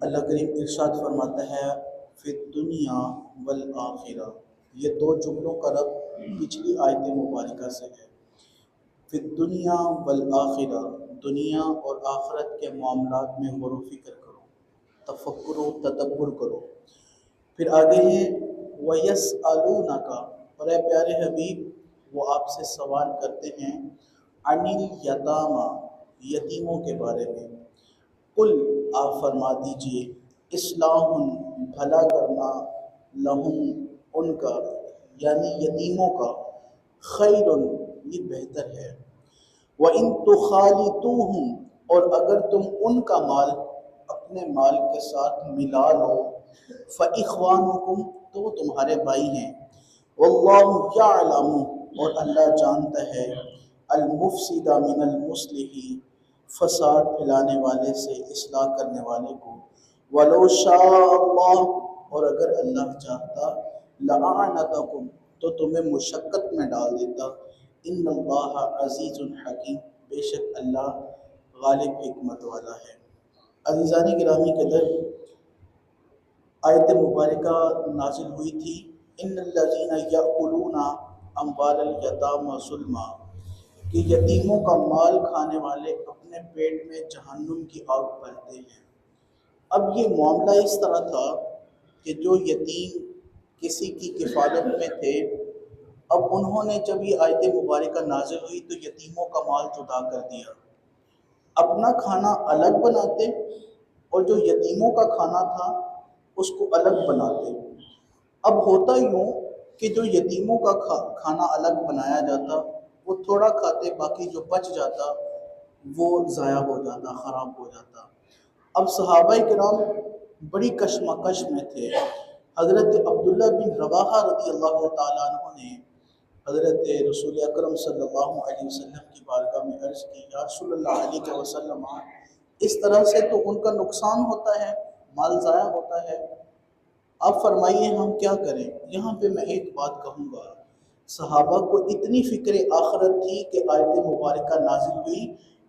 اللہ کریم ارشاد فرماتا ہے فی دنیا والآخرہ۔ یہ دو جملوں کا ربط پچھلی آیت مبارکہ سے ہے۔ فی دنیا والآخرہ، دنیا اور آخرت کے معاملات میں غور و فکر کرو، تفکر و تدبر کرو۔ پھر آگے ہے وَيَسْأَلُونَكَ، اور اے پیارے حبیب وہ آپ سے سوال کرتے ہیں عن الیتامی، یتیموں کے بارے میں۔ قل، آپ فرما دیجئے، اصلاح، بھلا کرنا، لہم، ان کا، یعنی یتیموں کا، خیر، یہ بہتر ہے۔ وَإِن تُخَالِطُوهُمْ، اور اگر تم ان کا مال اپنے مال کے ساتھ ملا لو، فَإِخْوَانُكُمْ، تو وہ تمہارے بھائی ہیں۔ وَاللَّهُ يَعْلَمُ، اور اللہ جانتا ہے، المفسد من المصلح، فساد پھیلانے والے سے اصلاح کرنے والے کو۔ وَلَوْ شَاءَ اللَّهُ، اور اگر اللہ چاہتا، لَأَعْنَتَكُمْ، تو تمہیں مشقت میں ڈال دیتا۔ ان اللہ عزیز حکیم، بے شک اللہ غالب حکمت والا ہے۔ عزیزان گرامی کے در، آیت مبارکہ نازل ہوئی تھی ان الذین یأکلون اموال الیتامی ظلما، کہ یتیموں کا مال کھانے والے اپنے پیٹ میں جہنم کی آگ بھرتے ہیں۔ اب یہ معاملہ اس طرح تھا کہ جو یتیم کسی کی کفالت میں تھے، اب انہوں نے جب یہ آیت مبارکہ نازل ہوئی تو یتیموں کا مال جدا کر دیا، اپنا کھانا الگ بناتے اور جو یتیموں کا کھانا تھا اس کو الگ بناتے۔ اب ہوتا یوں کہ جو یتیموں کا کھانا الگ بنایا جاتا وہ تھوڑا کھاتے، باقی جو بچ جاتا وہ ضائع ہو جاتا، خراب ہو جاتا۔ اب صحابہ کرام بڑی کشمکش میں تھے۔ حضرت عبداللہ بن رواحہ رضی اللہ تعالیٰ عنہ نے حضرت رسول اکرم صلی اللہ علیہ وسلم کی بارگاہ میں عرض کی، یا رسول اللہ علیہ وسلم، اس طرح سے تو ان کا نقصان ہوتا ہے، مال ضائع ہوتا ہے، آپ فرمائیے ہم کیا کریں؟ یہاں پہ میں ایک بات کہوں گا، صحابہ کو اتنی فکر آخرت تھی کہ آیت مبارکہ نازل ہوئی،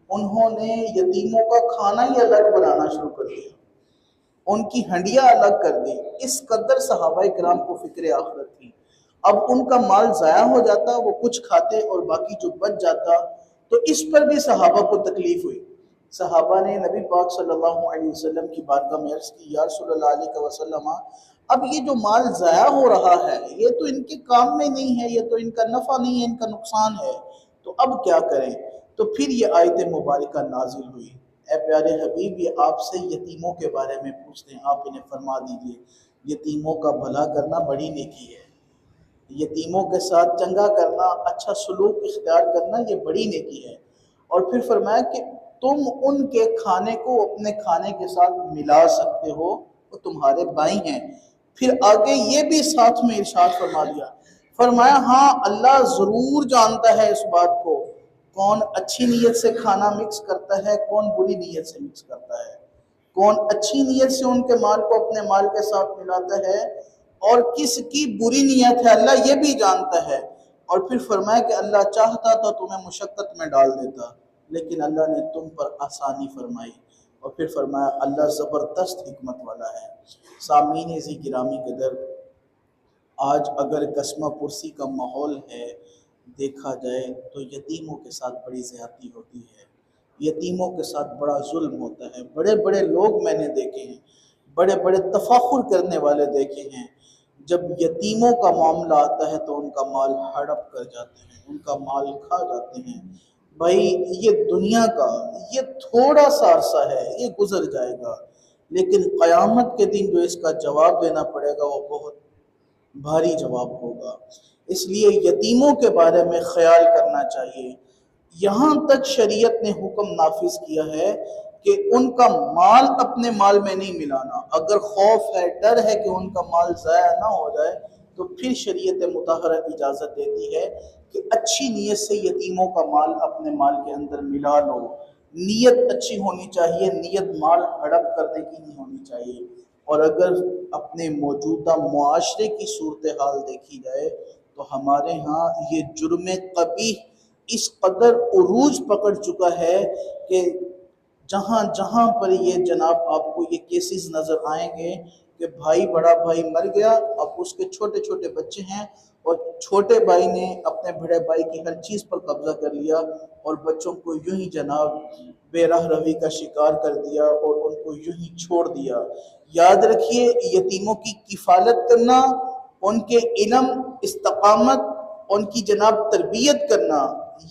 انہوں نے یتیموں کا کھانا ہی الگ بنانا شروع کر دیا، ان کی ہنڈیاں الگ کر دی۔ اس قدر صحابہ کرام کو فکر آخرت تھی۔ اب ان کا مال ضائع ہو جاتا، وہ کچھ کھاتے اور باقی جو بچ جاتا، تو اس پر بھی صحابہ کو تکلیف ہوئی۔ صحابہ نے نبی پاک صلی اللہ علیہ وسلم کی بارگاہ میں عرض کی، یا رسول اللہ علیہ وسلم، اب یہ جو مال ضائع ہو رہا ہے یہ تو ان کے کام میں نہیں ہے، یہ تو ان کا نفع نہیں ہے، ان کا نقصان ہے، تو اب کیا کریں؟ تو پھر یہ آیت مبارکہ نازل ہوئی، اے پیارے حبیب یہ آپ سے یتیموں کے بارے میں پوچھتے ہیں، آپ انہیں فرما دیجئے یتیموں کا بھلا کرنا بڑی نیکی ہے، یتیموں کے ساتھ چنگا کرنا، اچھا سلوک اختیار کرنا، یہ بڑی نیکی ہے۔ اور پھر فرمایا کہ تم ان کے کھانے کو اپنے کھانے کے ساتھ ملا سکتے ہو، وہ تمہارے بھائی ہیں۔ پھر آگے یہ بھی ساتھ میں ارشاد فرما دیا، فرمایا ہاں اللہ ضرور جانتا ہے اس بات کو، کون اچھی نیت سے کھانا مکس کرتا ہے، کون بری نیت سے مکس کرتا ہے، کون اچھی نیت سے ان کے مال کو اپنے مال کے ساتھ ملاتا ہے اور کس کی بری نیت ہے، اللہ یہ بھی جانتا ہے۔ اور پھر فرمایا کہ اللہ چاہتا تو تمہیں مشقت میں ڈال دیتا، لیکن اللہ نے تم پر آسانی فرمائی۔ اور پھر فرمایا اللہ زبردست حکمت والا ہے۔ سامعین عزیز گرامی کے در، آج اگر قسمہ پرسی کا ماحول ہے، دیکھا جائے تو یتیموں کے ساتھ بڑی زیادتی ہوتی ہے، یتیموں کے ساتھ بڑا ظلم ہوتا ہے۔ بڑے بڑے لوگ میں نے دیکھے ہیں، بڑے بڑے تفاخر کرنے والے دیکھے ہیں، جب یتیموں کا معاملہ آتا ہے تو ان کا مال ہڑپ کر جاتے ہیں، ان کا مال کھا جاتے ہیں۔ بھائی یہ دنیا کا یہ تھوڑا سا عرصہ ہے، یہ گزر جائے گا، لیکن قیامت کے دن جو اس کا جواب دینا پڑے گا وہ بہت بھاری جواب ہوگا۔ اس لیے یتیموں کے بارے میں خیال کرنا چاہیے۔ یہاں تک شریعت نے حکم نافذ کیا ہے کہ ان کا مال اپنے مال میں نہیں ملانا، اگر خوف ہے، ڈر ہے کہ ان کا مال ضائع نہ ہو جائے تو پھر شریعت مطہرہ اجازت دیتی ہے کہ اچھی نیت سے یتیموں کا مال اپنے مال کے اندر ملا لو۔ نیت اچھی ہونی چاہیے، نیت مال ہڑپ کرنے کی نہیں ہونی چاہیے۔ اور اگر اپنے موجودہ معاشرے کی صورتحال دیکھی جائے تو ہمارے ہاں یہ جرم قبیح اس قدر عروج پکڑ چکا ہے کہ جہاں جہاں پر یہ جناب آپ کو یہ کیسز نظر آئیں گے کہ بھائی بڑا بھائی مر گیا، اب اس کے چھوٹے چھوٹے بچے ہیں اور چھوٹے بھائی نے اپنے بڑے بھائی کی ہر چیز پر قبضہ کر لیا اور بچوں کو یوں ہی جناب بے راہ روی کا شکار کر دیا اور ان کو یوں ہی چھوڑ دیا۔ یاد رکھیے، یتیموں کی کفالت کرنا، ان کے علم، استقامت، ان کی جناب تربیت کرنا،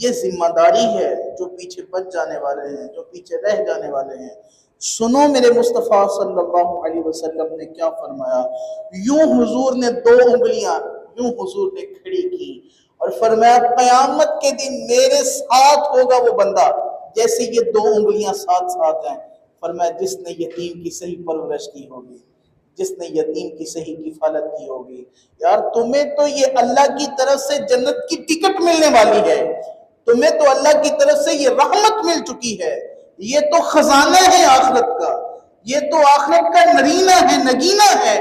یہ ذمہ داری ہے۔ جو پیچھے بچ جانے والے ہیں، جو پیچھے رہ جانے والے ہیں، سنو میرے مصطفیٰ صلی اللہ علیہ وسلم نے کیا فرمایا۔ یوں حضور نے دو انگلیاں یوں حضور نے کھڑی کی اور فرمایا قیامت کے دن میرے ساتھ ہوگا وہ بندہ جیسے یہ دو انگلیاں ساتھ ساتھ ہیں۔ فرمایا جس نے یتیم کی صحیح پرورش کی ہوگی، جس نے یتیم کی صحیح کفالت کی ہوگی۔ یار تمہیں تو یہ اللہ کی طرف سے جنت کی ٹکٹ ملنے والی ہے، تمہیں تو اللہ کی طرف سے یہ رحمت مل چکی ہے، یہ تو خزانہ ہے آخرت کا، یہ تو آخرت کا نرینہ ہے، نگینہ ہے۔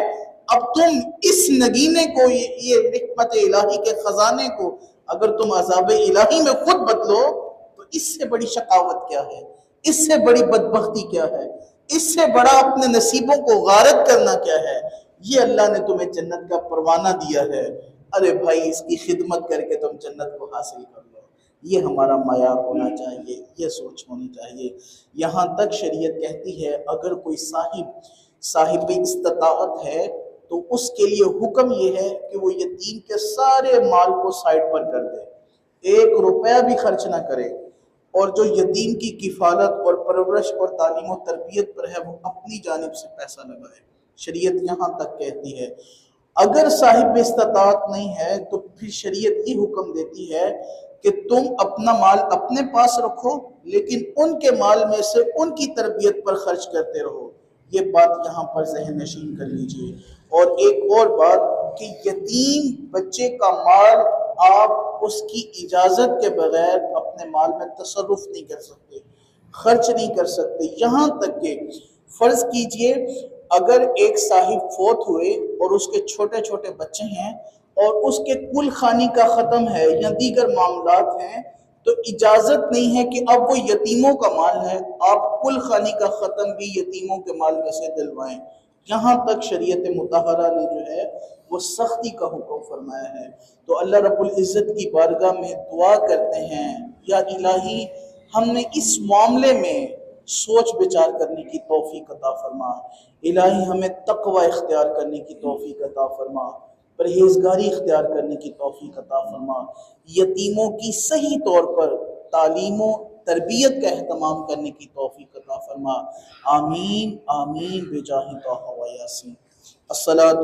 اب تم اس نگینے کو، یہ رحمت الہی کے خزانے کو اگر تم عذاب الہی میں خود بدلو تو اس سے بڑی شقاوت کیا ہے، اس سے بڑی بدبختی کیا ہے، اس سے بڑا اپنے نصیبوں کو غارت کرنا کیا ہے۔ یہ اللہ نے تمہیں جنت کا پروانہ دیا ہے، ارے بھائی اس کی خدمت کر کے تم جنت کو حاصل کر لو۔ یہ ہمارا معیار ہونا چاہیے، یہ سوچ ہونی چاہیے۔ یہاں تک شریعت کہتی ہے اگر کوئی صاحب استطاعت ہے تو اس کے لیے حکم یہ ہے کہ وہ یتیم کے سارے مال کو سائڈ پر کر دے، 1 روپیہ بھی خرچ نہ کرے، اور جو یتیم کی کفالت اور پرورش اور تعلیم و تربیت پر ہے وہ اپنی جانب سے پیسہ لگائے۔ شریعت یہاں تک کہتی ہے۔ اگر صاحب استطاعت نہیں ہے تو پھر شریعت یہ حکم دیتی ہے کہ تم اپنا مال اپنے پاس رکھو لیکن ان کے مال میں سے ان کی تربیت پر خرچ کرتے رہو۔ یہ بات یہاں پر ذہن نشین کر لیجئے۔ اور ایک اور بات کہ یتیم بچے کا مال آپ اس کی اجازت کے بغیر اپنے مال میں تصرف نہیں کر سکتے، خرچ نہیں کر سکتے۔ یہاں تک کہ فرض کیجئے اگر ایک صاحب فوت ہوئے اور اس کے چھوٹے چھوٹے بچے ہیں اور اس کے کل خانی کا ختم ہے یا دیگر معاملات ہیں تو اجازت نہیں ہے کہ اب وہ یتیموں کا مال ہے، آپ کل خانی کا ختم بھی یتیموں کے مال میں سے دلوائیں۔ یہاں تک شریعت مطہرہ نے جو ہے وہ سختی کا حکم فرمایا ہے۔ تو اللہ رب العزت کی بارگاہ میں دعا کرتے ہیں یا الہی ہم نے اس معاملے میں سوچ بچار کرنے کی توفیق عطا فرما، الہی ہمیں تقوی اختیار کرنے کی توفیق عطا فرما، پرہیزگاری اختیار کرنے کی توفیق عطا فرما، یتیموں کی صحیح طور پر تعلیم و تربیت کا اہتمام کرنے کی توفیق عطا فرما۔ آمین آمین بجاہ طہ و یاسین۔ الصلاۃ